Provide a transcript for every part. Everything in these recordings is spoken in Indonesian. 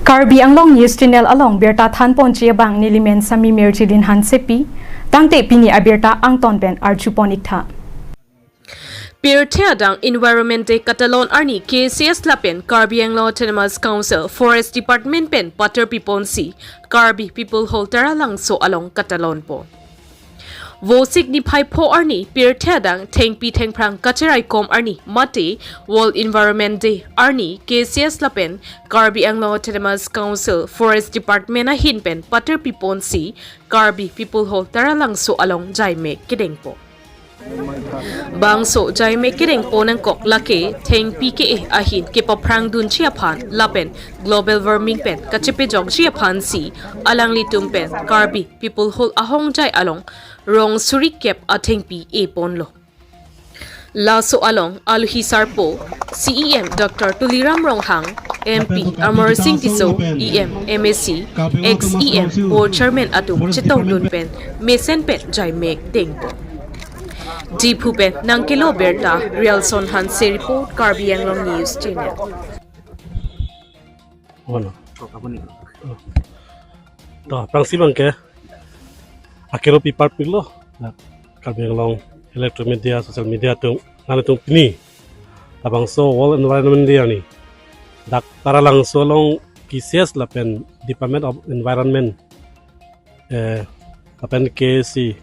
Karbi ang long news channel along berta than pon chia bang nilimen sami merchilin han sepi tangte pini aberta ang tonben archuponik tha Pirtheadang Environmente Catalan Arni KCS Lapen Karbi ang Law Tenemas Council Forest Department Pen Pater Piponsi Karbi People Holtera lang so along Catalan po. Vosik ni Pai po Arni Pirtheadang Tengpi Tengprang Kacherai Kom Arni Mate World Environment Day Arni KCS Lapen Karbi ang Law Tenemas Council Forest Department na hinpen Pater Piponsi Karbi People Holtera lang so along Jaime Kedeng po. Bangso Jaime Kedeng po ng kok laki teng PKE ahin kipaprang dun siya pan lapen global warming pen kachipejog siya pan si alang litum pen Karbi people hol ahong jay along Rong surikep ateng PE ponlo Laso along aluhisar po CEM Dr. Tuliram Ronghang MP Amor Singh Tiso EM MSc ex-EM Board Chairman atum chitong dun pen mesen pen Jaime Kedeng po Dipupen ng Kilo Berta, Rialson Hanse Report, Karbi ang Long News Channel. Ano? Prangsiman ke? Akero pipar pilo. Karbi ang Long electromedia, social media tung nanitong pini. Abang so World Environment Day ni. Dak para lang so long KCS lapen Department of Environment. Lapen KC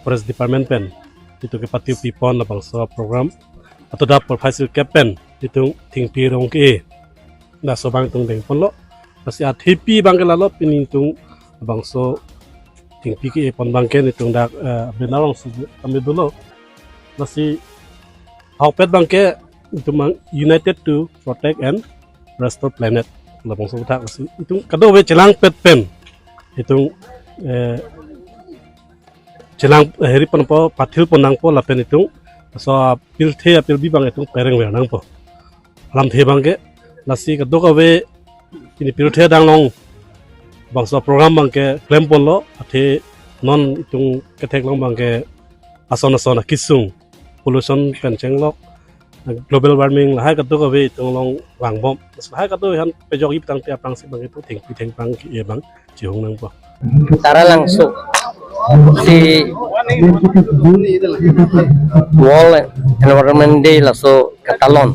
Forest Department pen. Itu ke pati pipon na bangsa program atau da profesor kepen itu tingpi rong ke da so bang tung deng pon lo pasti at happy bang ke lalo pini tung bangsa tingpi ke pon bang ke itu da benarong su kami dulu pasti haupet bang ke itu mang united to protect and restore planet la bangsa utak itu kado we celang pet pen itu Jelang hari pun po patil pun nang po lapen itu so pil the apil bibang itu pereng we nang po alam the bang ke nasi kadok awe ini pil the dang long bangsa program bang ke claim pon lo ate non itu ketek long bang ke asona kisung pollution penceng lo global warming lah kadok awe itu long wang bom lah kadok han pejok ip tang te apang si bang itu teng pang ki e bang jihong nang po tara langsung si World Environment Day laso Catalan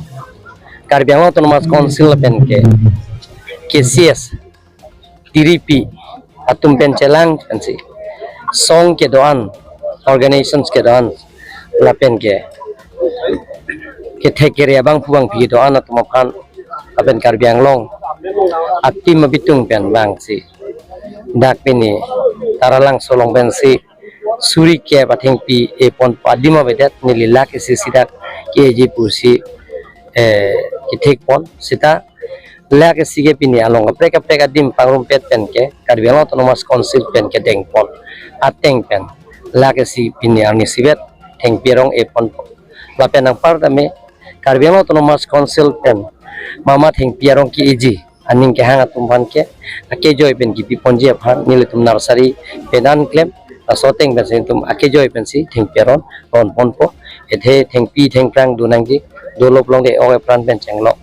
Karbi ang Autonomous Council pen ke KCS TDP atum pen chelang pensi song ke doan organizations ke doan lapen ke thekere Abangphu bang pi doan atum Aphan apen Karbi ang long ati mabitung pen bang si dak pini taralang solong bensi suri ke patheng pi e pon padima bedat nilila ke sidak ke ji pusi ke thek pon sita la ke sige pini along apreka dim pangrum pet pen ke Karbi Autonomous Council pen ke deng pon ateng pen la ke si pini ani sibet theng pirong e pon la pen ang partame Karbi Autonomous Council pen mama theng pirong ki eji aning Kehang atum ban ke ake joy pen gipi ponji Aphan nilitum nursery pedan claim asoteng ben sentum ake joy pen si thing Keron ron ponpo ethe thing pi thing prang dunang ji dolop long de oge pran pen chenglo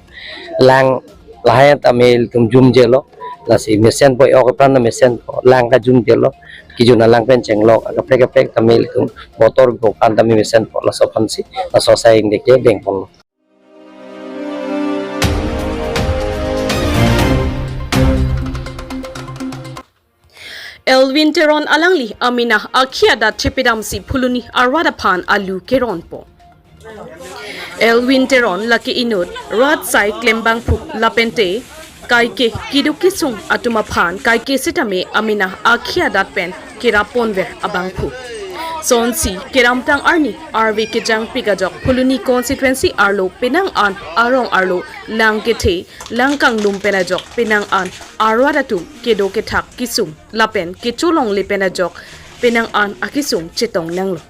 lang lahayan tamil tum jum jelo lasi mesen boy oge pran na mesen lang ka jum jelo kijuna lang pen chenglo aga prek tamil tum motor bo kan tamil mesen po la so pansi la so saing de ke deng pon Elwin Teron alangli amina akhia da chepidamsi Phuloni Arat Aphan alu Keron po. Elwin Teron laki inut rat sai Abangphu lapente kaike kidukisung atuma Aphan kaike sitame amina akhia dat pen kirapon ver Abangphu. Sonsi kiramtang arni RV Kejang Pigajok Phuloni constituency arlo penang an arong arlo langkete langkang lum penajok penang an arwadatum kedo ketak kisum lapen kechulong le penajok penang an akisum chetong nanglo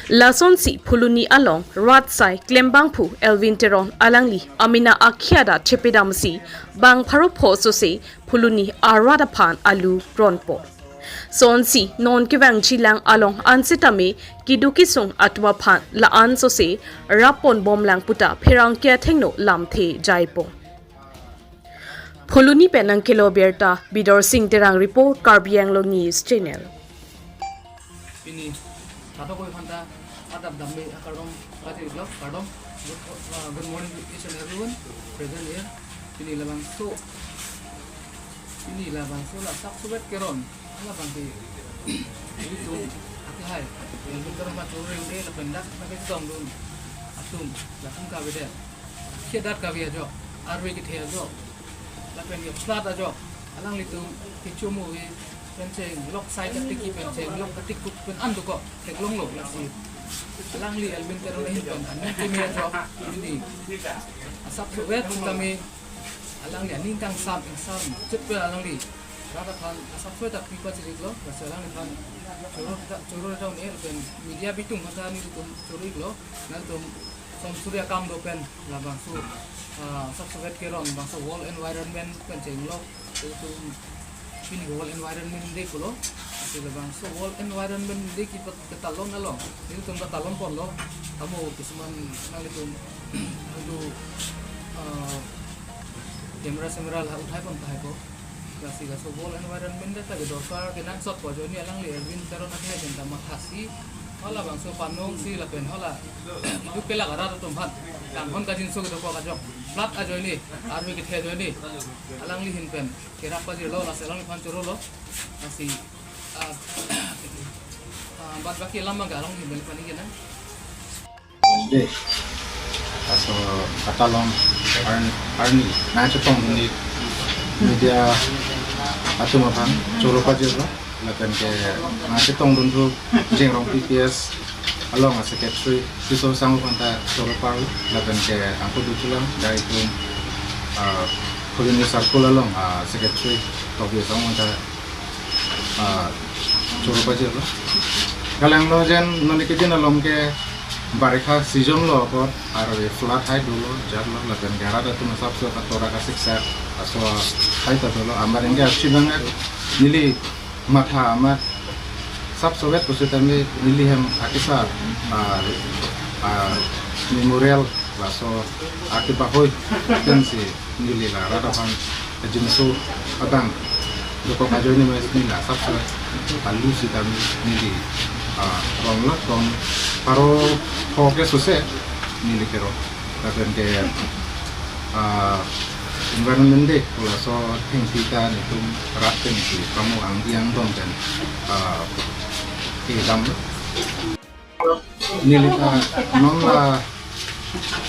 Lasonsi Phuloni along Ratsai Abangphu Elwin Teron alangli amina akhiada chepidamsi bang pharopho sose Phuloni Arat Aphan alu ronpo Sonsi non kivang chilang along ansitame kidukisung atwa Aphan la anso se rapon bom lang puta phirang kya thengno lamthe jaipo Phuloni pen ang kilo berta bidor sing terang report Karbi Anglong News Channel. Ini kata kau hanta adab damai akarong kati vlog kardom. Good morning to each and everyone present here. Ini labang so lah sak subet Keron. Labang di itu aki hai. Yang kita rumah touring deh la pendak pakai dong dun. Atum lakum kabe deh. Kedat kabe aja. Arwe kita aja. Lapen yang flat aja. Alang litu kicumu penceng lok side tiki penceng lok ketik pen andu kok teklong lo lasi. Alang li Elwin Teron ini kan kami aja ini. Asap subet kami alang li aning kang sam cepet alang li. Rata kan asap subet tapi pas jadi lo. Alang li kan curu jauh ni pen media bitung kata ni tu curu lo. Nanti som surya kam do pen labang su. Subsubet Keron bangsa wall environment penceng lo itu ini wall environment deh kulo itu bangsa wall environment deh kita ketalon nalo itu tuh ketalon pon lo kamu kesuman nang itu kamera lah utai pon tahay ko kasi so wall environment deh tapi dokar kena shot ko joni alang li Elwin Teron akhirnya jenta makasi hola bangsa panong si lapen hola itu pelak Arat tumpat kanghon kajin so gitu ko kajok flat aja ini army kita aja ini alang lihin pen kira apa sih lo lah selang pan curu lo masih bat baki lama gak alang himbel paling gina deh aso katalong army macam tong ini media atau Aphan curu pajero lakukan ke macam tong dulu jeng Rong PPS along as secretary siso sangu kanta curu paru lakukan ke aku duculang dari itu Phuloni circle along secretary tobi sangu kanta curu pajero kalau lo jen noni kejin along ke barikha season lo apa arway flat high dulu jarlo lakukan ke Arat itu masuk ke katora kasih set asal high dulu ambar ini aksi banget nili matha amat sab sovet kusutami niliham akisar memorial laso akibahoy tensi nilila radapan jinsu abang doko kajoni mas nila sab sovet palu sitami nili Rong Rong paro hoke suse nili kero lakukan ke environment deh kalau so kita itu raten sih kamu anggiang dong dan hitam nilai non lah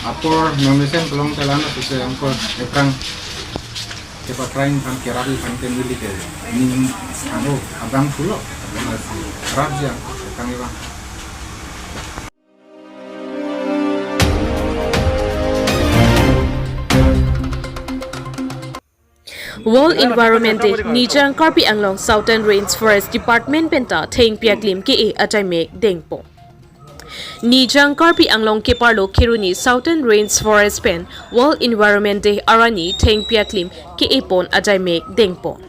apor nomisen belum telan sesuai angkor ekang kita trying kan kerali kan kendili ke ini anu Abangphu lo raja ekang itu World Environment Day Nijang Karbi Anglong Southern Rainforest Department Penta Theng Piaklim ke Ajai Mek Dengpo Nijang Karbi Anglong ke Parlo Kiruni Southern Rainforest Pen World Environment Day Arani Theng Piaklim ke Pon Ajai Mek Dengpo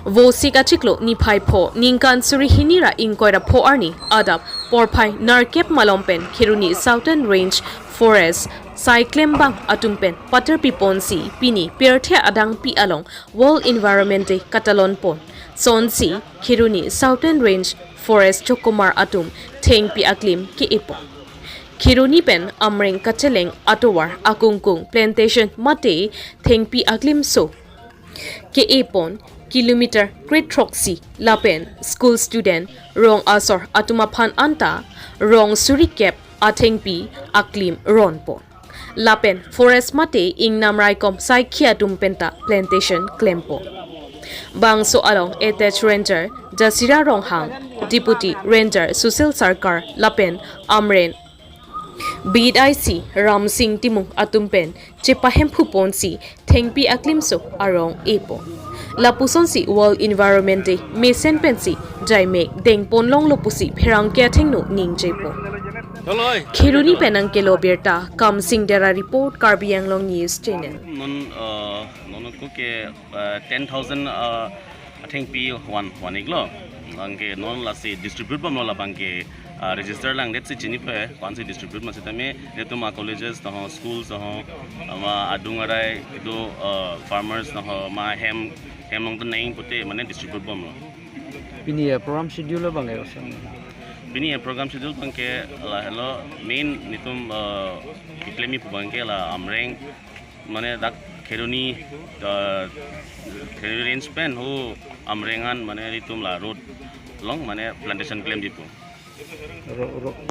Wo sika chiklo ni phai pho ningkan suri hinira ingkoira pho arni adap porphai narkep malompen Kiruni Southern Range Forest Cyclem bang atumpen pater piponsi pini perthe adang pi along World Environment Day Katalon pon sonsi Kiruni Southern Range Forest chokomar atum theng pi aklim ke epo Kiruni pen amreng kacheleng atowar akungkung plantation mate theng pi aklim so ke epon kilometer great troxy lapen school student Rong asor atumaphan anta Rong surikep athengpi aklim ronpon Lapen forest mate ing namrai kom sai khia dumpenta plantation klempo bangso along attached ranger Jasira Ronghang deputy ranger Susil Sarkar Lapen amren BIC Ram Singh Timung atumpen chepahem phuponsi thengpi aklimso arong epo Lapusonsi World Environment Day Mesen Pensi Jaimek Dengpon Long Lopusi Pherang Kya Thengno Ning Jepo Kiruni Penang Kelo Berta Kam Sing Dera Report Karbi Anglong News Channel non ko ke 10,000 I think P1 iglo angke non la se distribute bam la bangke register lang let's say chini pe kwan se distribute ma se tame ne to ma colleges to schools to ma adung arai do farmers to ma hem long to naing putte mane distribute bom lo Ini program schedule bang ya bini program schedule bang ke hello main nitum iklemi bang ke la amreng mane dak keroni range pen ho amrengan mane nitum la road long mane plantation claim dipu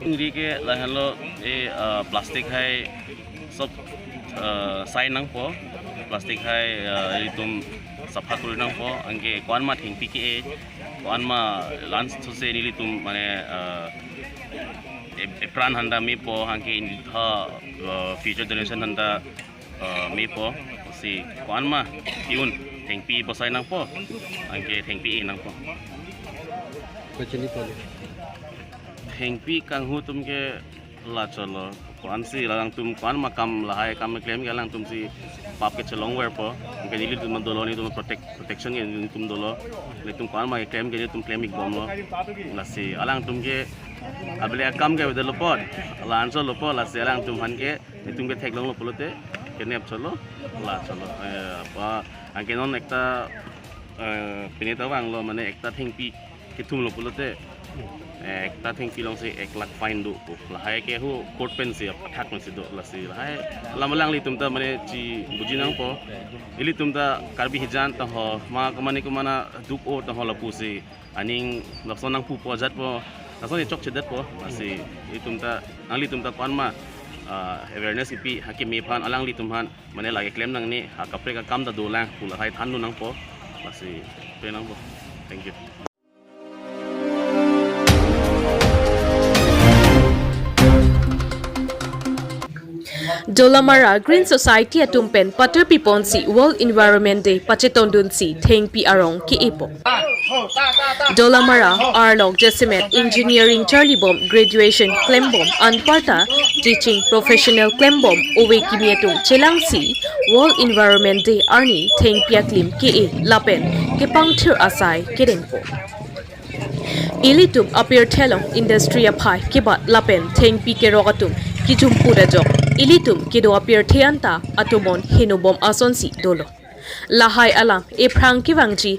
ingri ke la hello plastic hai sob sai nang po plastic hai itum safa kul nang po angke kwan ma thing pke kwan ma lunch to se nili tum mane Aphan handa me po angke in tha future generation handa me po si kwan ma tiun thing pi po sai nang po angke thing pi nang po thing pi kang hu tum ke la chalo kwan si lang tum kwan ma kam la hai kam claim ke lang tum si pap ke chalong wer po ke dili tum dolo ni tum protection ke tum dolo le tum kwan ma claim ke tum claim ik bom lo la si alang tum ke abele kam ke dolo pod la anso lo po la si alang tum han ke tum ke thek long lo polote ke nep chalo la chalo apa angke non ekta pinita wang lo mane ekta thing pi ke tum lo polote ekta thing pilong si 1 lakh fine do la hai ke hu court pen si attack men si do la si la hai lam li tumta mane chi bujinang po ili tumta karbi hijan ta ho ma kamani ko mana duk o ta ho la pu si aning laksonang pu po jat po laksoni chok chedat po la si ili tumta angli tumta kwan ma awareness ipi hakim me phan alang li tumhan mane lagi claim nang ni ha kapre ka kam da do lang pu la hai than nu nang po la si pe nang po thank you Dolamara Green Society atumpen Pater Piponsi World Environment Day Pachetondun si Theng Pi Arong ki ipo. Dolamara Arlog Jesimet Engineering Charlie Bomb Graduation Klembom Anparta Teaching Professional Klembom Owe Kimietung Chelangsi World Environment Day Arni Theng Pi Aklim ki e Lapen Kepangthir Asai Kedeng po. Ilitum appear thelong industry aphai kibat Lapen Theng Pi Kerogatum Kijum Purajok Ilitum kido appear theanta atumon hinubom asonsi dolo lahai alam e prang kiwangji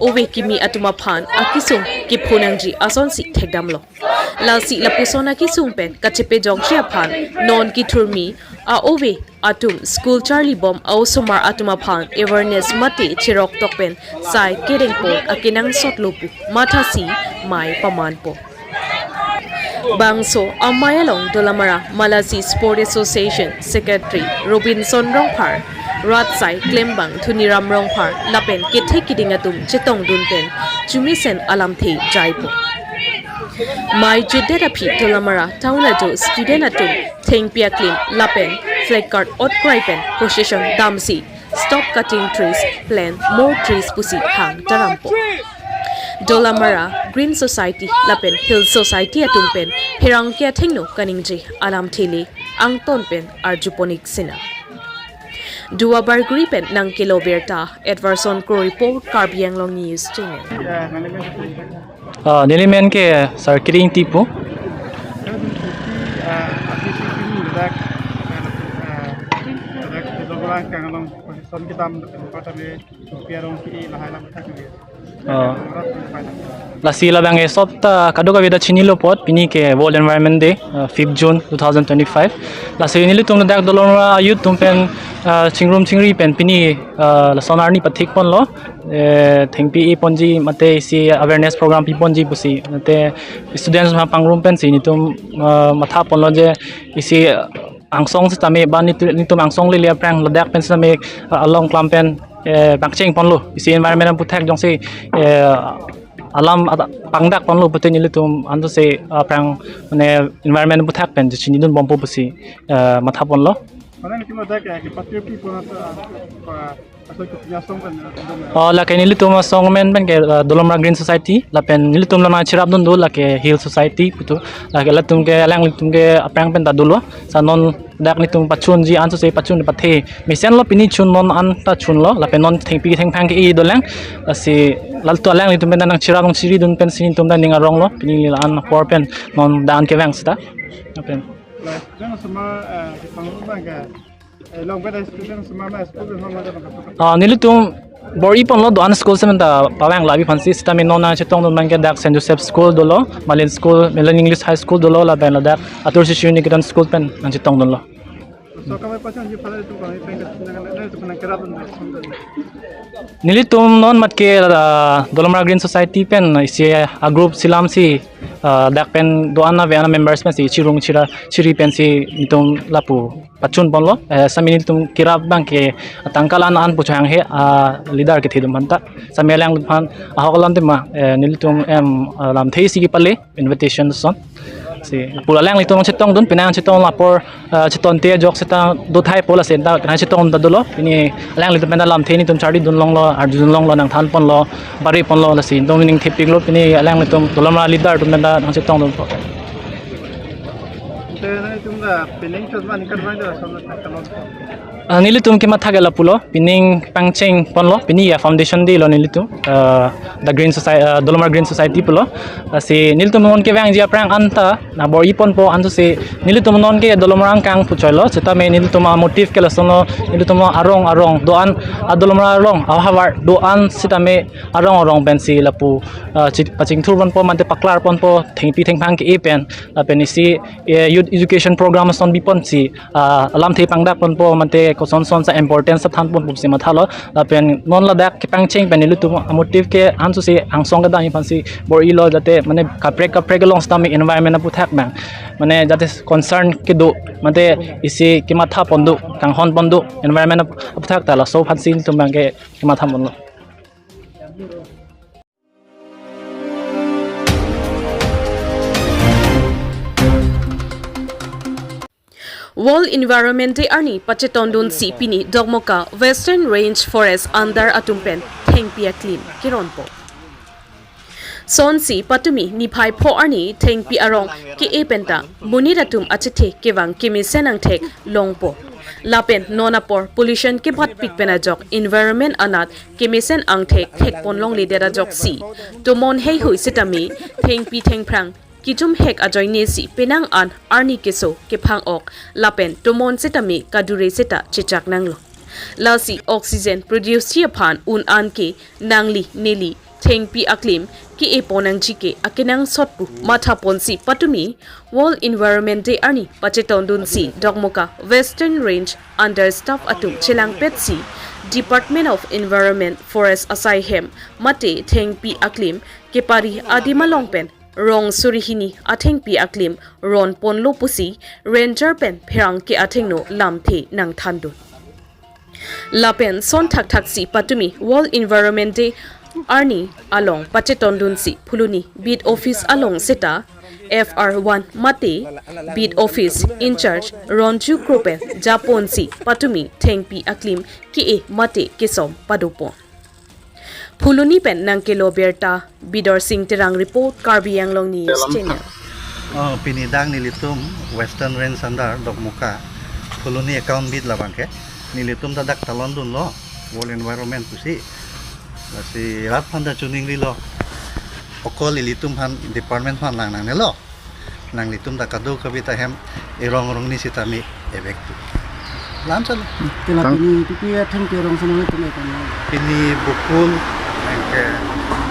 owe kimi atuma phan akisum ki phunangji asonsi thekdamlo lasi lapusona ki sumpen kachepe jongji aphan non ki thurmi a owe atum school charlie bomb au sumar atuma phan awareness mate chirok tokpen sai kedeng po akinang sotlopu mathasi mai paman po Bangso Amayalong Dolamara Malazi Sport Association Secretary Robinson Rongphar Ratsai Klembang Thuniram Rongphar Lapen Kithekidingatum Chetong Dunpen Chumisen Alamthi Jaipo Mai Juderapi Dolamara Taulajo Student Atum Theng Pia Klim Lapen Flag Card Otkraipen Procession Damsi Stop Cutting Trees Plant More Trees Pusi Hang Tarampo Dolamara Green Society Lapen Hill Society atumpen Hirang kia thengno kaningji alam thili angton pen arjuponik sina Dua Barguri pen nang kiloberta Edverson Crow Report Karbiang Long News Channel Nilimen ke sarkiring tipu Lasi labang esop ta kadoga vida chinilo pot pini ke World Environment Day 5th June 2025 lasi nili tum dak dolora youth tumpen chingrum chingri pen pini lasonarni pathik pon lo thengpi ponji mate si awareness program pi ponji busi mate students ma pangrum pen si nitum matha pon lo je isi angsong tame ban nitum angsong le prang ladak pen same along klampen bangcheng pon lo isi environment puthak jong si alam pangdak pon lo putin ilitum ando se prang mane environment puthak pen chini dun bompo busi matha pon lo Mana ni kimo dak ya ki patio pi pon la ke nilitum songmen pen ke dolomra green society la pen nilitum la chirap dun do la ke hill society putu la ke latum ke alang litum ke aprang pen ta dulo sa non dak litum pachun ji an se pachun pathe misen lo pini chun non an ta chun lo la pen non thengpi thengphang ke i dolang si lal to alang litum pen nang chirap dun siri dun pen sin tum da ninga rong lo pini la an por pen non dan ke wang sta pen nilitum bori pon lo doan school semen ta pawang labi phansi stami nona chetong don man ke dak St Joseph school dolo Malin school Melon English high school dolo la ben la dak atur si shuni kidan school pen nang chetong don lo nilitum non mat ke dolomra green society pen isi a group silam si dak pen doan na vena members pen si chirung chiri pen si nitum lapu pachun bonlo samini tum kirap bang ke tangkalan an puchang he leader ke thidum hanta samelang phan ahokalam te ma nilitum em lam thei si ki pale invitation son si pula lang litum chetong dun pinang chetong lapor cheton te jok seta do thai pola senta kana chetong da dolo ini lang litum pena lam thei ni tum chari dun long lo arjun long lo nang than pon lo bari pon lo la sin dong ning thepik lo ini lang litum tolama leader dun da nang chetong dun nilitum ke matha gala pulo pining pangcheng ponlo pini ya foundation di lo nilitum the green society dolomar green society pulo si nilitum non ke wang dia prang anta na bor ipon po antu si nilitum non ke dolomar kang puchoilo cheta me nilitum motif ke lasono nilitum arong doan dolomar arong awhawar doan sita me arong bensi lapu paching thurban po mante paklar pon po thengpi thengphang ke epen pen si youth education program son bipon si alam thei pangda pon po mante ko son sa importance sa than pon pup si mathalo pen non la dak ke pangcheng pen nilitum motif ke ansu si angsong ga dang pansi bor ilo jate mane kaprek long stami environment na puthak bang mane jate concern ke do mate isi ke matha pondu kang hon pondu environment na puthak ta la so phansin tum bang ke matha monlo World Environment Day arni pachetondun si pini dogmoka Western Range Forest under atumpen thengpia clean Keron po son si patumi niphai pho arni thengpi arong ke epenta muniratum achithe kewang kimi senang thek longpo lapen nonapor pollution ke bhat pik pena jok environment anat kemisen ang thek pon long le dera jok si tomon hei hui sitami thengpi thengprang kichum hek ajoy nesi penang an arni keso ke phang ok lapen tomon setami kadure seta chichak nanglo lasi oxygen produce chi Aphan un an ke nangli neli thengpi aklim ki eponang jike akinang sotpu matha ponsi patumi World Environment Day arni pachetondun si dogmoka Western Range under staff atum chelang petsi Department of Environment Forest Asai hem mate thengpi aklim ke pari adima longpen Rong surihini atheng pi aklim ron ponlo pusi ranger pen pherang ke atheng no lamthe nang thandu lapen son thak si patumi World Environment Day arni along pachetondun si Phuloni bid office along seta FR1 mate bid office in charge Ronju Kropen Japon si patumi thengpi aklim ki e mate kesom padupo Phuloni pen nang kelo berta Bidor Singh Terang report Karbi Anglong News Channel. Pinidang nilitum Western Range Sandar Dokmuka Phuloni account bid labangke nilitum dadak talon dun lo World Environment pusi si rat panda chuning lilo okol nilitum han department han lang nang nelo nang litum da kadu kabita hem irong ni sitami ebektu lamsal pipi atheng Keron sanang tumai kan ini bukul ke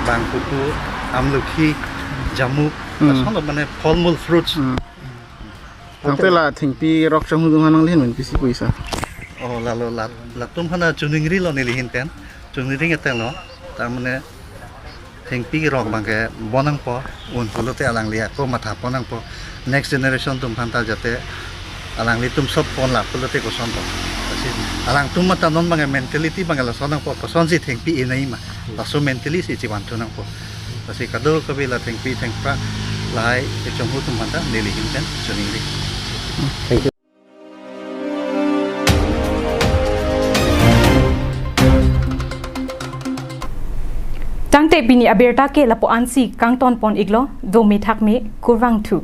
Abangphu amlukhi jamu asal mana fol-mul fruits tangtela thingpi rok sang hudung hanang lehen men pisi puisa oh lalu latum hana chuningri lo nilihin ten chuningri ngeten lo tamane thingpi rok bangke bonang po un pulote alang liat ko matha ponang po next generation tum phanta jate alang litum sob pon la pulote ko son po alang tum mata non bangke mentality bangke la sonang po ko son si thingpi inai ma la so mentally si chiwan tunang po pasi kadol ko bila thingpi thengpa lai ke chonghu tum phanta nilihin ten chuningri Thank you. ตั้งแต่ปีนี้อเบร์ตาเกละปออันซีกังตอนปอนอีกล้อโดมีทักเมกูรังทู